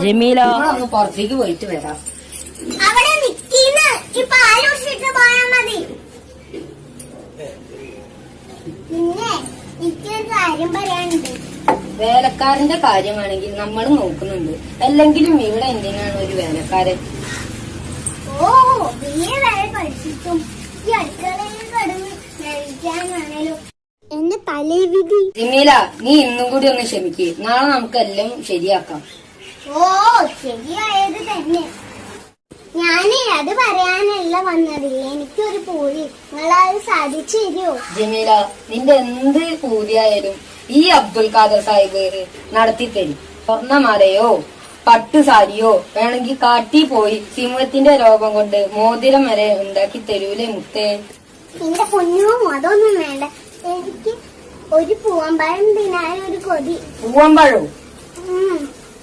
ജമീല നമ്മളൊന്ന് പുറത്തേക്ക് പോയിട്ട് വരാം. അവിടെ നിൽക്കുന്ന ഈ പാല് കുടിച്ചിട്ട് പോയാൽ മതി. പിന്നെ എനിക്കൊരു കാര്യം പറയാനുണ്ട്. വേലക്കാരന്റെ കാര്യമാണെങ്കിൽ നമ്മൾ നോക്കുന്നുണ്ട്. അല്ലെങ്കിലും ഇവിടെ എന്തിനാണ് ഒരു വേലക്കാരൻ? ഓ വലിയ വരെ പഠിച്ചിട്ടും ഈ അടുക്കളയിൽ കടന്ന് കഴിക്കാനാണല്ലോ എന്റെ തലവിധി. ജമീല, നീ ഇന്നും കൂടി ഒന്ന് ക്ഷമിക്ക്. നാളെ നമുക്ക് എല്ലാം ശരിയാക്കാം. ഓ ശരിയായത് തന്നെ. ഞാനേ അത് പറയാനല്ല വന്നത്. എനിക്കൊരു പൂരി നിങ്ങളത് സാധിച്ചു തരുമോ? ജമീല, നിന്റെ എന്ത് പൂതിയായാലും ഈ അബ്ദുൽ ഖാദർ സാഹിബ് നടത്തി തരും. സ്വർണ്ണമാലയോ പട്ടുസാരിയോ വേണമെങ്കിൽ കാട്ടി പോയി സിംഹത്തിന്റെ രോഗം കൊണ്ട് മോതിരം വരെ ഉണ്ടാക്കി തരൂലേ മുത്തേ? എന്റെ പൊന്നും അതൊന്നും വേണ്ട. എനിക്ക് ഒരു പൂവമ്പഴം തിന്നാൻ ഒരു കൊതി. പൂവമ്പഴോ?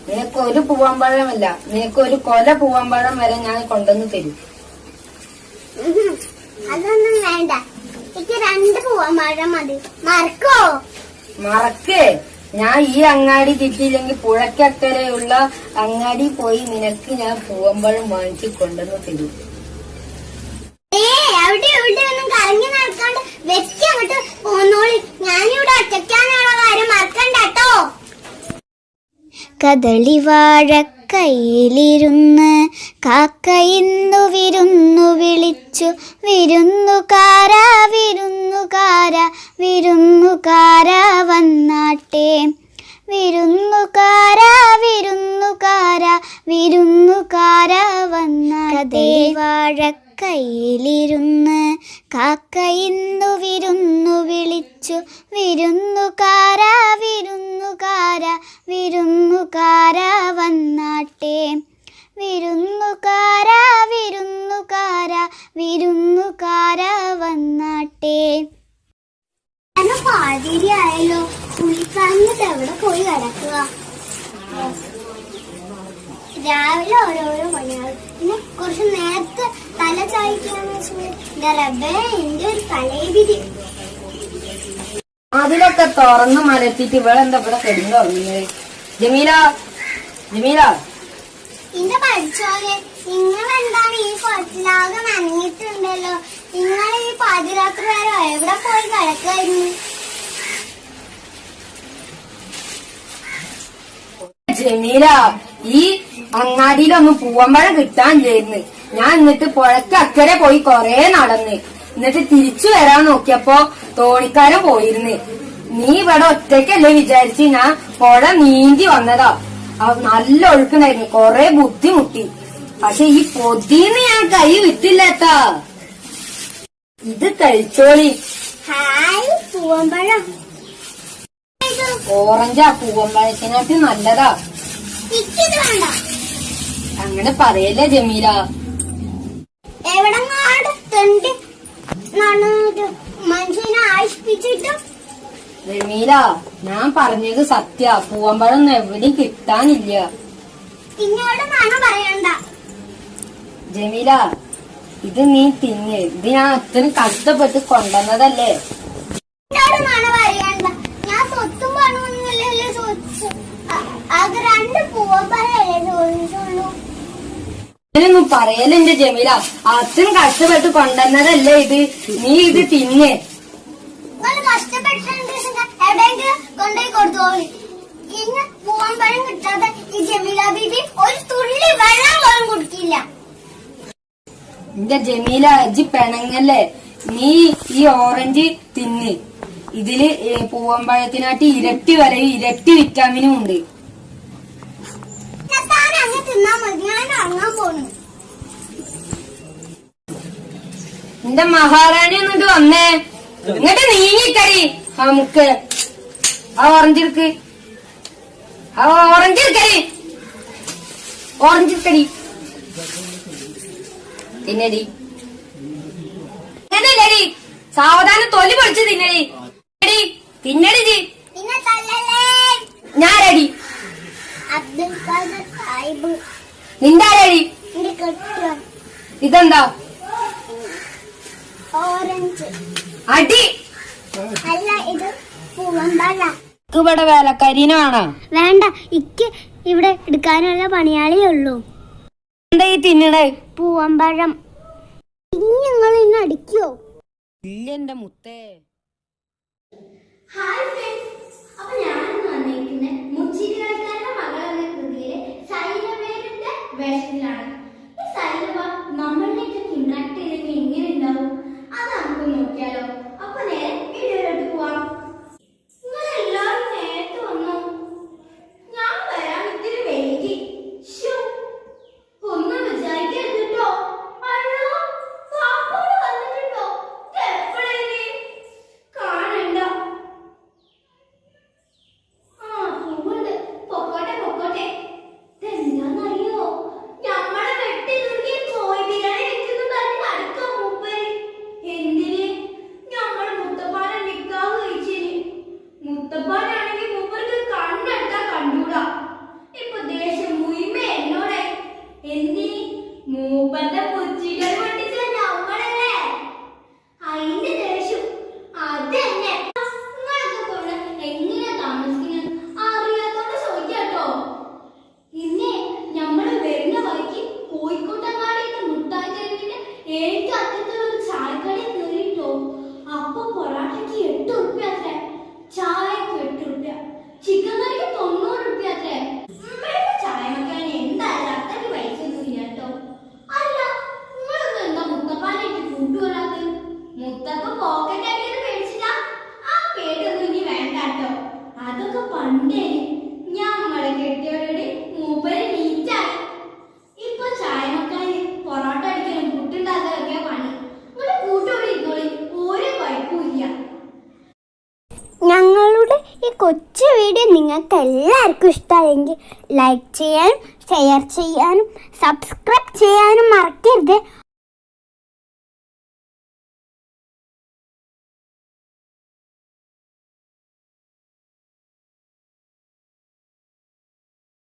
നിനക്ക് ഒരു പൂവമ്പഴമല്ല, നിനക്ക് ഒരു കൊല പൂവമ്പഴം വരെ ഞാൻ കൊണ്ടുവന്ന് തരും. അതൊന്നും വേണ്ട. എനിക്ക് 2 പൂവമ്പഴം മതി. മറക്കോ? മറക്കേ? ഞാൻ ഈ അങ്ങാടി കിട്ടിയില്ലെങ്കിൽ പുഴക്കക്കരെയുള്ള അങ്ങാടി പോയി നിനക്ക് ഞാൻ പൂവമ്പഴം വാങ്ങിച്ച് കൊണ്ടുവന്ന് തരും. അവിടെ ഇവിടെ ഒന്നും കറങ്ങി നടക്കാണ്ട് വെച്ച് അങ്ങോട്ട് പോന്നോളി. ഞാനിവിടെ ഒറ്റയ്ക്കാനുള്ള കാര്യം മറക്കണ്ട കേട്ടോ. കദളിവാഴക്കൈയിലിരുന്ന് കാക്കയിന്നു വിരുന്നു വിളിച്ചു. വിരുന്നുകാര വിരുന്നുകാര വിരുന്നുകാര വന്നാട്ടെ. വിരുന്നുകാര വിരുന്നുകാര വിരുന്നുകാര വന്നാട്ടെ. വാഴക്കൈയിലിരുന്ന് കാക്കയിന്നു വിരുന്നു വിളിച്ചു. വിരുന്നുകാര വിരുന്നുകാര വിരുന്നുകാര വന്നാട്ടെ. വിരുന്നുകാര വിരുന്നുകാര വിരുന്നുകാര വന്നാട്ടെ. പാതിരിയായല്ലോ. പുള്ളിക്കാരനിട്ട് എവിടെ പോയി കിടക്കുക? രാവിലെ ഓരോരോ പണികൾ. പിന്നെ കുറച്ച് നേരത്തെ തല ചായ്ക്കാന്ന് വെച്ചാൽ റബ്ബേ എന്റെ ഒരു തലവിധി. അതിലൊക്കെ തുറന്ന് മലത്തിട്ട് ഇവളെന്താ ഇവിടെ കിടന്നു തുടങ്ങിയത്? ജമീല, ജമീല, എന്റെ പഠിച്ചോനെ നിങ്ങളെന്താണ് ഈ കുറച്ചിലാകെ നനഞ്ഞിട്ടുണ്ടല്ലോ. നിങ്ങൾ ഈ പാതിരാത്രി വരെ എവിടെ പോയി കിടക്കായിരുന്നു? ജമീല, ഈ അങ്ങാടിയിലൊന്നും പൂവമ്പഴം കിട്ടാൻ ചെയ്യുന്നു. ഞാൻ എന്നിട്ട് പുഴക്ക് അക്കരെ പോയി കൊറേ നടന്ന് എന്നിട്ട് തിരിച്ചു വരാൻ നോക്കിയപ്പോ തോണിക്കാരൻ പോയിരുന്നു. നീ ഇവിടെ ഒറ്റയ്ക്കല്ലേ വിചാരിച്ച് ഞാൻ പുഴ നീന്തി വന്നതാ. നല്ല ഒഴുക്കുണ്ടായിരുന്നു. കൊറേ ബുദ്ധിമുട്ടി. പക്ഷെ ഈ പൊതിന്ന് ഞാൻ കൈ വിട്ടില്ലട്ടാ. ഇത് കഴിച്ചോളി. ഹായ് പൂവമ്പഴം. ഓറഞ്ചാ പൂവമ്പഴത്തിനായിട്ട് നല്ലതാ. എനിക്കിത് വേണ്ട. അങ്ങനെ പറയല്ലേ ജമീല. എവിടെങ്ങാണ്ട് തെണ്ടി നടന്നിട്ട് മനുഷ്യനെ ആശിപ്പിച്ചിട്ടും. ജമീല, ഞാൻ പറഞ്ഞത് സത്യ. പൂവമ്പഴം എവിടെയും കിട്ടാനില്ല. ഇന്നോട് നാണ പറയണ്ട. ജമീല, ഇത് നീ തിന്ന്. ഇത് ഞാൻ അത്രയും കഷ്ടപ്പെട്ട് കൊണ്ടുവന്നതല്ലേ. എന്നോട് നാണ പറയണ്ട. ഞാൻ സ്വത്തും പണമൊന്നുമല്ലല്ലോ ചോദിച്ചു. ആകെ 2 പൂവമ്പഴല്ലേ ചോദിച്ചുള്ളൂ. ഇതിനൊന്നും പറയല്ലേ എന്റെ ജമീല. അത്രയും കഷ്ടപ്പെട്ട് കൊണ്ടുവന്നതല്ലേ ഇത്. നീ ഇത് തിന്ന്. കഷ്ടപ്പെട്ടിട്ടുണ്ട്. എവിടെയെങ്കിലും കൊണ്ടുപോയി കൊടുത്തോളി. ഇന്ന് പൂവമ്പഴം കിട്ടാതെ ഈ ജമീല ബീബി ഒരു തുള്ളി വെള്ളം പോലും കുടിക്കില്ല. എന്റെ ജമീല, ഇജ്ജ് പെണങ്ങല്ലേ. നീ ഈ ഓറഞ്ച് തിന്ന്. ഇതില് പൂവമ്പഴത്തിനായിട്ട് ഇരട്ടി വരെയും ഇരട്ടി വിറ്റാമിനും ഉണ്ട്. താൻ അങ്ങ് തിന്നാ മതി. ഞാൻ ഇറങ്ങാൻ പോണു. എന്റെ മഹാറാണി എന്നിട്ട് വന്നേ. എന്നിട്ട് നീങ്ങിക്കടി. നമുക്ക് ആ ഓറഞ്ച് എടുക്ക്. ആ ഓറഞ്ച് എടുക്കടി. ഓറഞ്ച് എടുക്കടി. തിന്നടി. തിന്നടി. സാവധാനം തൊലി പൊളിച്ച് തിന്നടി. തിന്നടി ജി. പിന്നെ തല്ലല്ലേ. ഞാനടി. അബ്ദുൽ ഖാദർ സാഹിബ്. നിന്റെ ആരടി? എന്റെ കെട്ടിയോ. ഇതെന്താ? ഓറഞ്ച്. അടി. അല്ല ഇത് പൂവമ്പഴ. ഇവിടെ വേലക്കാരിനെ വേണോ? വേണ്ട, ഇക്ക് ഇവിടെ എടുക്കാനുള്ള പണിയാളേ ഉള്ളൂ. എന്താ ഈ തിന്നണേ? പൂവമ്പഴം. നിങ്ങൾ ഇന്ന് അടിക്കോ? ഇല്ല എന്റെ മുത്തേ. ഹായ് ഫ്രണ്ട്സ്, അപ്പൊ ഞാൻ വന്നിരിക്കുന്നത് മുച്ചിരിക്കാരുടെ മകൾ എന്ന കൃതിയിലെ സൈലബയുടെ വേഷത്തിലാണ്. ഈ സൈലബ നമ്മളിലേക്ക് ഇന്ററാക്ട് ചെയ്തെങ്കിൽ എങ്ങനെ ഉണ്ടാവും അത് നമുക്ക് നോക്കിയാലോ. അപ്പൊ നേരെ വീഡിയോയിലോട്ട് പോവാം. നിങ്ങളെല്ലാവരും നേരത്തെ വന്നോ? ഞാൻ വരാൻ ഇത്തിരി വൈകി. ഒന്നും വിചാരിക്കരുത് കേട്ടോ. അയ്യോ, പാപ്പോട് വന്നിട്ടുണ്ടോ? എപ്പോഴേ കാണണ്ട. പൂവുണ്ട്. പൊക്കോട്ടെ പൊക്കോട്ടെ. ഇതെന്താന്നറിയോ? ഞമ്മളെ വെട്ടി നുറുക്കി കോഴി ബിരിയാണി വെക്കുന്നു പറഞ്ഞ് അടുക്ക മൂപ്പര്. എന്തിന്? ഞമ്മള് മുത്തപ്പാനെ നിക്കാവ് കഴിച്ചിന്. മുത്തപ്പാനാണെങ്കിൽ മൂപ്പർക്ക് കണ്ണെടുത്താ കണ്ടൂടാ. ഇപ്പൊ ദേഷ്യം മുയിമ എന്നോടെ. എന്തിന്? മൂപ്പന്റെ പുച്ചികൾ പൊട്ടിച്ച ഞമ്മളല്ലേ അതിന്റെ ദേഷ്യം. അതന്നെ. നിങ്ങളൊക്കെ കൊണ്ട് എങ്ങനെ താമസിക്കുന്നത് അറിയാത്തോണ്ട് ചോദിക്കാട്ടോ. ഇന്നേ ഞമ്മള് വരുന്ന വഴിക്ക് കോഴിക്കോട്ടങ്ങാടിയുടെ മുട്ടായി തെരുവിന്റെ എനിക്ക് അറ്റത്തുള്ള ഒരു ചായക്കടയിൽ കയറിയിട്ടോ. അപ്പൊ പൊറാട്ടയ്ക്ക് 8 ഉറുപ്പ്യ അത്രേ, ചായക്ക് 8 ഉറുപ്പ്യ, ചിക്കൻ കറിക്ക് 90 ഉറുപ്പ്യ അത്രേ. ചായ വെക്കാൻ എന്തായാലും അത്രയ്ക്ക് പൈസ ഒന്നും ഇല്ല കേട്ടോ. അല്ല, നിങ്ങളൊന്നും എന്താ മുത്തപ്പാനായിട്ട് കൂട്ടുവരാത്തത്? മുത്തപ്പ പോക്കറ്റ് അടിക്കുന്നത് പേടിച്ചിട്ടാ? ആ പേരൊന്നും ഇനി വേണ്ട കേട്ടോ. അതൊക്കെ പണ്ടേ ഞമ്മളെ കെട്ടിയവരുടെ മൂപ്പര് നീറ്റായി. ഇപ്പൊ ചായ വെക്കാന് പൊറോട്ട അടിക്കലും പുട്ടുണ്ടാക്കലൊക്കെ പണി. നിങ്ങള് കൂട്ടോടെ ഇരുന്നോളി, ഒരു കുഴപ്പമില്ല. ഞങ്ങളുടെ ഈ കൊച്ചു വീഡിയോ നിങ്ങൾക്ക് എല്ലാവർക്കും ഇഷ്ടമായെങ്കിൽ ലൈക്ക് ചെയ്യാനും ഷെയർ ചെയ്യാനും സബ്സ്ക്രൈബ് ചെയ്യാനും മറക്കരുത്.